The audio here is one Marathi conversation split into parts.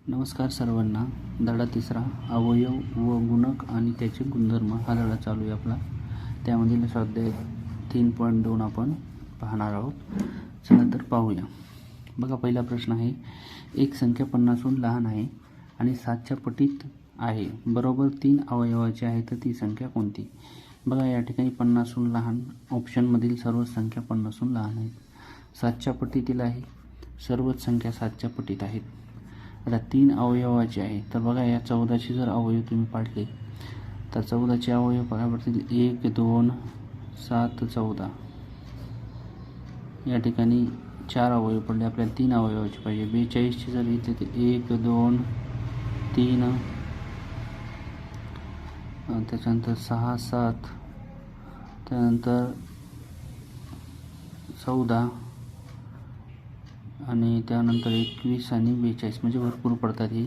नमस्कार सर्वांना. धडा तिसरा, अवयव व गुणक आणि त्याचे गुणधर्म हा धडा चालू आहे आपला. त्यामधील स्वाध्याय 3.2 आपण पाहणार आहोत. चला तर पाहूया. बघा, पहिला प्रश्न आहे, एक संख्या 50हून लहान आहे आणि 7च्या पटीत आहे, बरोबर 3 अवयवाची आहे, तर ती संख्या कोणती? बघा, या ठिकाणी 50हून लहान, ऑप्शनमधील सर्व संख्या 50हून लहान आहेत. 7च्या पटीतील आहे, सर्वच संख्या 7च्या पटीत आहेत. आता 3 अवयवाचे आहे, तर बघा या 14चे जर अवयव तुम्ही पाडले तर 14चे अवयव काय पडतील? 1, 2, 7, 14. या ठिकाणी 4 अवयव पडले, आपल्याला 3 अवयवाचे पाहिजे. 42चे जर इथे ते 1, 2, 3, त्याच्यानंतर 6, 7, त्यानंतर 14 आणि त्यानंतर 21 आणि 42, म्हणजे भरपूर पडतात ही.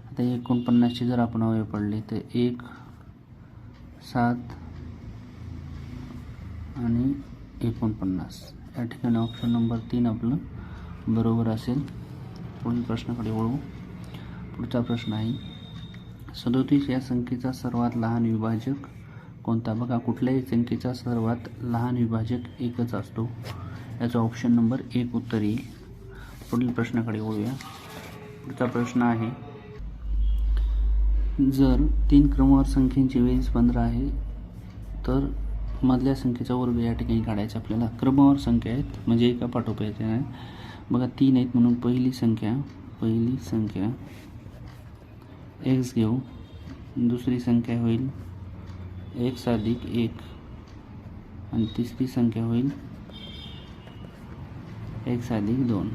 आता 49चे जर आपण अवयव पडले तर 1, 7 आणि 49. या ठिकाणी ऑप्शन नंबर 3 आपलं बरोबर असेल. पुढील प्रश्नाकडे वळू. पुढचा प्रश्न आहे, 37 या संख्येचा सर्वात लहान विभाजक कोणता? बघा, कुठल्याही संख्येचा सर्वात लहान विभाजक एकच असतो. याचा ऑप्शन नंबर 1 उत्तर येईल. पुढील प्रश्नाकडे वळूया. पुढचा प्रश्न आहे, जर 3 क्रमवार संख्येची बेरीज 15 आहे तर मधल्या संख्येचा वर्ग या ठिकाणी काढायचा आपल्याला. क्रमवार संख्या आहेत म्हणजे एका पाठोपाठ आहे. बघा, 3 आहेत म्हणून पहिली संख्या x घेऊ, दुसरी संख्या होईल x अधिक 1 आणि तिसरी संख्या होईल x अधिक 2.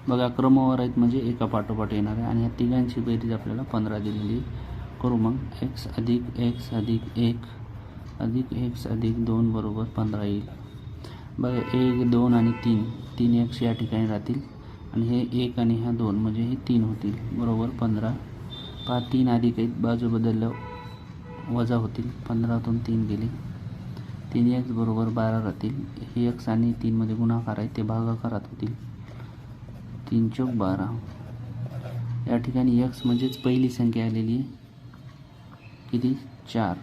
बघा, क्रमवार आहेत म्हणजे एका पाठोपाठ येणार आहे आणि ह्या तिघांची बेरीज आपल्याला 15 दिलेली. करू मग. x अधिक x अधिक 1 अधिक x अधिक 2 बरोबर 15 येईल. बघा, 1, 2 आणि 3 x या ठिकाणी राहतील आणि हे 1 आणि हा 2 म्हणजे हे 3 होतील, बरोबर 15. 3 अधिक 1 बाजू बदलल्या वजा होतील, 15तून 3 गेले, 3x बरोबर 12 राहतील. हे x आणि 3 मध्ये गुणाकार आहे ते भागाकारात होतील, 3 चौक 12. या ठिकाणी x म्हणजेच पहिली संख्या आलेली आहे, किती? 4.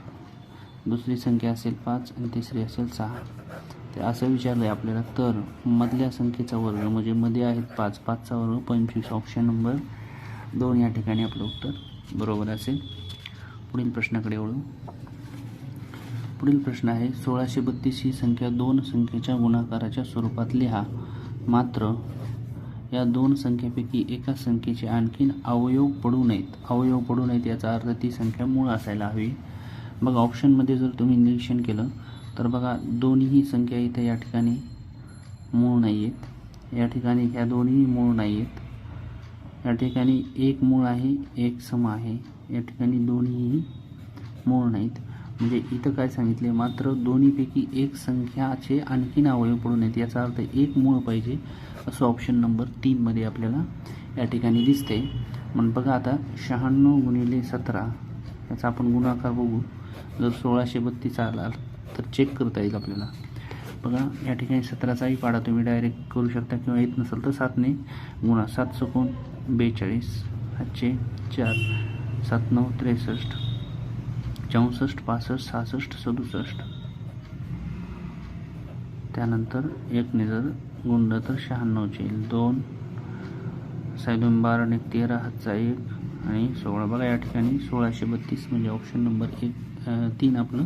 दुसरी संख्या असेल 5 आणि तिसरी असेल 6. ते असं विचारलं आहे आपल्याला, तर मधल्या संख्येचा वर्ग म्हणजे मध्ये आहेत 5, 5चा वर्ग 25. ऑप्शन नंबर 2 या ठिकाणी आपलं उत्तर बरोबर असेल. पुढील प्रश्नाकडे वळू. पुढील प्रश्न आहे, 1632 ही संख्या 2 संख्येच्या गुणाकाराच्या स्वरूपात लिहा, मात्र या 2 संख्येपैकी एका संख्येचे आणखीन अवयव पडू नयेत. अवयव पडू नयेत याचा अर्थ ती संख्या मूळ असायला हवी. बघा, ऑप्शनमध्ये जर तुम्ही निरीक्षण केलं तर बघा, दोन्ही संख्या इथे या ठिकाणी मूळ नाही आहेत, या ठिकाणी ह्या दोन्ही मूळ नाही आहेत, या ठिकाणी एक मूळ आहे, एक सम आहे, या ठिकाणी दोन्हीही मूळ नाहीत. म्हणजे इथं काय सांगितले, मात्र दोन्हीपैकी एक संख्याचे आणखीन अवयव पडू नयेत, याचा अर्थ एक मूळ पाहिजे, असं ऑप्शन नंबर 3 मध्ये आपल्याला या ठिकाणी दिसते. मग बघा, आता 96 गुणिले 17 याचा आपण गुणाकार बघू. जर 1632 आला तर चेक करता येईल आपल्याला. बघा, या ठिकाणी 17चाही पाडा तुम्ही डायरेक्ट करू शकता किंवा येत नसेल तर 7ने गुणा. 7 चौकोन 42, 5 4, 7 9 63, 64 65 66 67. त्यानंतर 1ने जर गुणलं तर 96 येईल. 2 2 12 आणि 13 हातचा 1 आणि 16. बघा, या ठिकाणी 1632 म्हणजे ऑप्शन नंबर 3 आपलं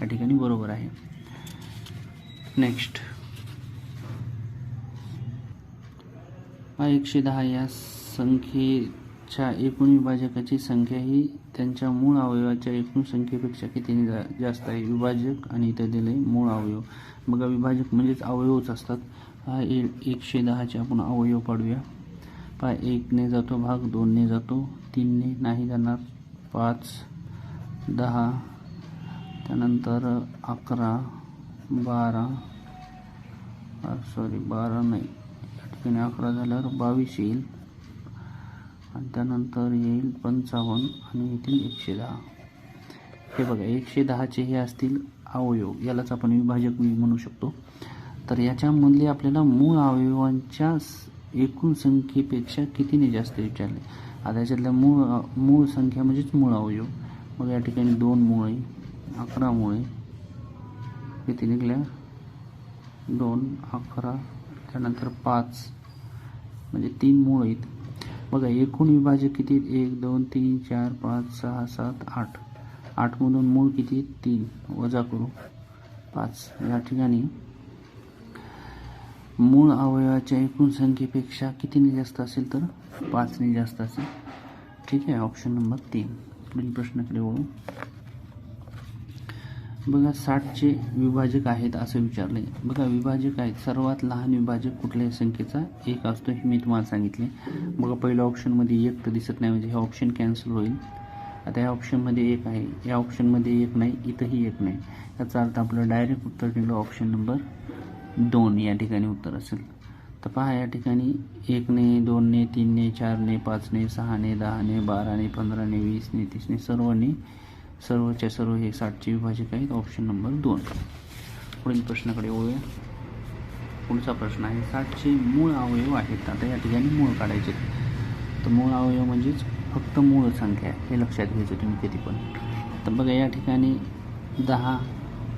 या ठिकाणी बरोबर आहे. नेक्स्ट, 110 या संख्येच्या एकूण विभाजकाची संख्या ही त्यांच्या मूळ अवयवाच्या एकूण संख्येपेक्षा कितीने जास्त आहे? विभाजक आणि इथं दिले मूळ अवयव. बघा, विभाजक म्हणजेच अवयवच असतात. 110चे आपण अवयव पाडूया. 1ने जातो भाग, 2ने जातो, 3ने नाही जाणार, 5 10, त्यानंतर 11 12 नाही, या ठिकाणी 11 झाल्यावर 22 येईल आणि त्यानंतर येईल 55 आणि येतील 110. हे बघा, 110चे हे असतील अवयव, यालाच आपण विभाजक म्हणू शकतो. तर याच्यामधले आपल्याला मूळ अवयवांच्या एकूण संख्येपेक्षा कितीने जास्त विचारले. आता याच्यातल्या मूळ संख्या म्हणजेच मूळ अवयव. मग या ठिकाणी 2 मुळे, 11 मुळे, किती निघल्या 2, 11, त्यानंतर 5 म्हणजे 3 मूळ आहेत. बघा एकूण विभाजक किती आहेत? 1 2 3 4 5 6 7 8. 8 मधून मूळ किती? 3 वजा करू 5. या ठिकाणी मूळ अवयवाच्या एकूण संख्येपेक्षा कितीने जास्त असेल? तर 5ने जास्त असेल. ठीक आहे, ऑप्शन नंबर 3. पुढील प्रश्नाकडे वळू. बघा 60चे विभाजक आहेत असं विचारले. बघा विभाजक आहेत, सर्वात लहान विभाजक कुठल्याही संख्येचा 1 असतो हे मी तुम्हाला सांगितले. बघा पहिल्या ऑप्शनमध्ये 1 तर दिसत नाही, म्हणजे हे ऑप्शन कॅन्सल होईल. आता या ऑप्शनमध्ये 1 आहे, या ऑप्शनमध्ये 1 नाही, इथंही 1 नाही. याचा अर्थ आपलं डायरेक्ट उत्तर निघलं ऑप्शन नंबर 2 या ठिकाणी उत्तर असेल. तर पहा या ठिकाणी 1ने, 2ने, 3ने, 4ने, 5ने, 6ने, 10ने, 12ने, 15ने, 20ने, 30ने, सर्वच्या सर्व हे 60चे विभाजक आहेत. Option number 2. पुढील प्रश्नाकडे वळूया. पुढचा प्रश्न आहे 60चे मूळ अवयव आहेत. आता या ठिकाणी मूळ काढायचे. तर मूळ अवयव म्हणजेच फक्त मूळ संख्या हे लक्षात घ्यायचं तुम्ही कधी पण. तर बघा या ठिकाणी 10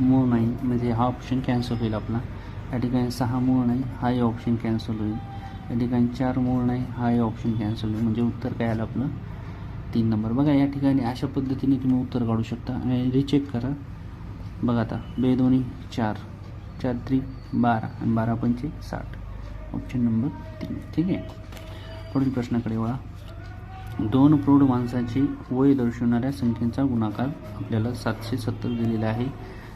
मूळ नाही, म्हणजे हा ऑप्शन कॅन्सल होईल आपला. या ठिकाणी 6 मूळ नाही, हाही ऑप्शन कॅन्सल होईल. या ठिकाणी 4 मूळ नाही, हाही ऑप्शन कॅन्सल होईल. म्हणजे उत्तर काय आलं आपलं 3 नंबर. बघा या ठिकाणी अशा पद्धतीने तुम्ही उत्तर काढू शकता आणि रिचेक करा. बघा आता 2 2 4, 4 3 12 आणि 12 पंचे 60. Option number 3. ठीक आहे. पुढील प्रश्नाकडे वळा. 2 प्रौढ माणसाची वय दर्शवणाऱ्या संख्येचा गुणाकार आपल्याला 770 दिलेला आहे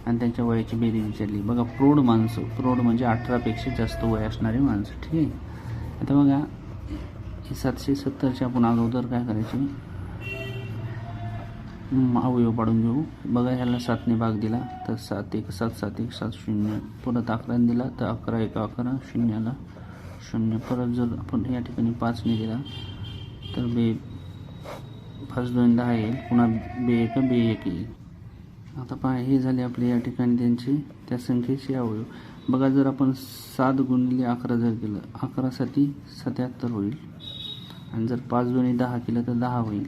आणि त्यांच्या वयाची बेरीज विचारली. बघा प्रौढ माणसं, प्रौढ म्हणजे 18पेक्षा जास्त वय असणारी माणसं. ठीक आहे. आता बघा 770चे आपण अगोदर काय करायचे, अवयव पाडून घेऊ. बघा ह्याला 7ने भाग दिला तर 7 1 7 7 1 7 0. परत 11ने दिला तर 11 1 11, 0ला 0. परत जर आपण या ठिकाणी 5ने दिला तर 5 2 10 येईल. पुन्हा 2 1 2 1 येईल. आता पहा हे झाले आपले या ठिकाणी त्यांचे त्या संख्येचे अवयव. बघा जर आपण 7 गुणिले 11 जर केलं, 11 7 77 होईल. आणि जर 5 2 10 केलं तर 10 होईल.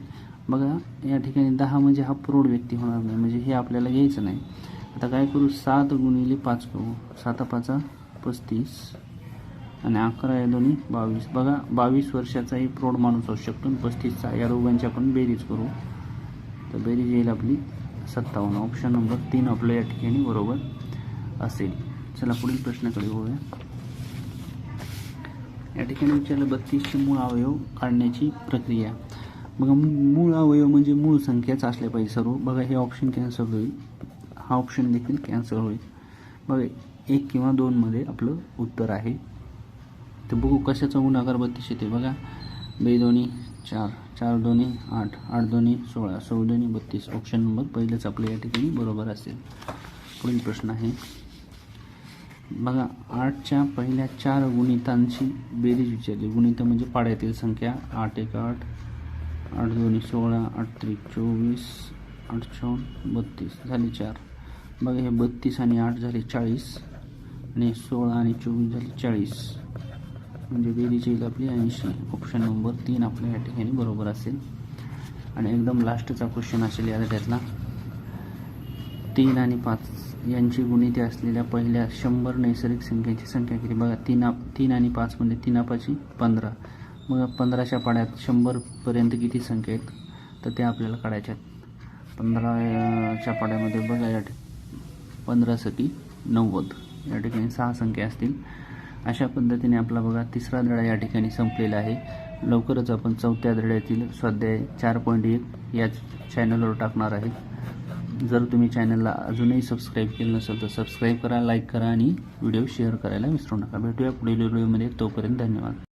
बघा या ठिकाणी 10 म्हणजे हा प्रौढ व्यक्ती होणार नाही, म्हणजे हे आपल्याला घ्यायचं नाही. आता काय करू, 7 गुणिले 5 करू. 7 5 35 आणि 11 या दोन्ही 22. बघा 22 वर्षाचाही प्रौढ माणूस असू शकतो. 35चा या दोघांची आपण बेरीज करू तर बेरीज येईल आपली 57. ऑप्शन नंबर 3 आपलं या ठिकाणी बरोबर असेल. चला पुढील प्रश्नाकडे वळूया. या ठिकाणी विचारलं 32चे मूळ अवयव काढण्याची प्रक्रिया. बघा मूळ अवयव म्हणजे मूळ संख्याच असल्या पाहिजे सर्व. बघा हे ऑप्शन कॅन्सल होईल, हा ऑप्शन देखील कॅन्सल होईल. बघा 1 किंवा 2 मध्ये आपलं उत्तर आहे. तर बघू कशाचा गुणाकार 32 येते. बघा 2 2 4, 4 2 8, 8 2 16, 16 2 32. ऑप्शन नंबर पहिलेच आपल्या या ठिकाणी बरोबर असेल. पुढील प्रश्न आहे बघा 8च्या पहिल्या 4 गुणितांची बेरीज विचारली. गुणित म्हणजे पाड्यातील संख्या. 8 1 8, 8 2 16, 8 3 24, 8 4 32 झाले 4. बघा हे 32 आणि 8 झाले 40 आणि 16 आणि 24 झाले 40. म्हणजे बेरीज येईल आपली 80. ऑप्शन नंबर 3 आपल्या या ठिकाणी बरोबर असेल. आणि एकदम लास्टचा क्वेश्चन असेल या त्यातला 3 आणि 5 यांची गुणिते असलेल्या पहिल्या 100 नैसर्गिक संख्येची संख्या किती. बघा 3 आणि 5 म्हणजे 3 5 15. मग 15च्या पाड्यात 100पर्यंत किती संख्या आहेत तर त्या आपल्याला काढायच्या आहेत. 15च्या पाड्यामध्ये बघा या 15 सकी 90. या ठिकाणी 6 संख्या असतील. अशा पद्धतीने आपला बघा तिसरा धडा या ठिकाणी संपलेला आहे. लवकरच आपण 4थ्या धड्यातील स्वाध्याय 4.1 या चॅनलवर टाकणार आहे. जर तुम्ही चॅनलला अजूनही सबस्क्राईब केलं नसेल तर सबस्क्राईब करा, लाईक करा आणि व्हिडिओ शेअर करायला विसरू नका. भेटूया पुढील व्हिडिओमध्ये. तोपर्यंत धन्यवाद.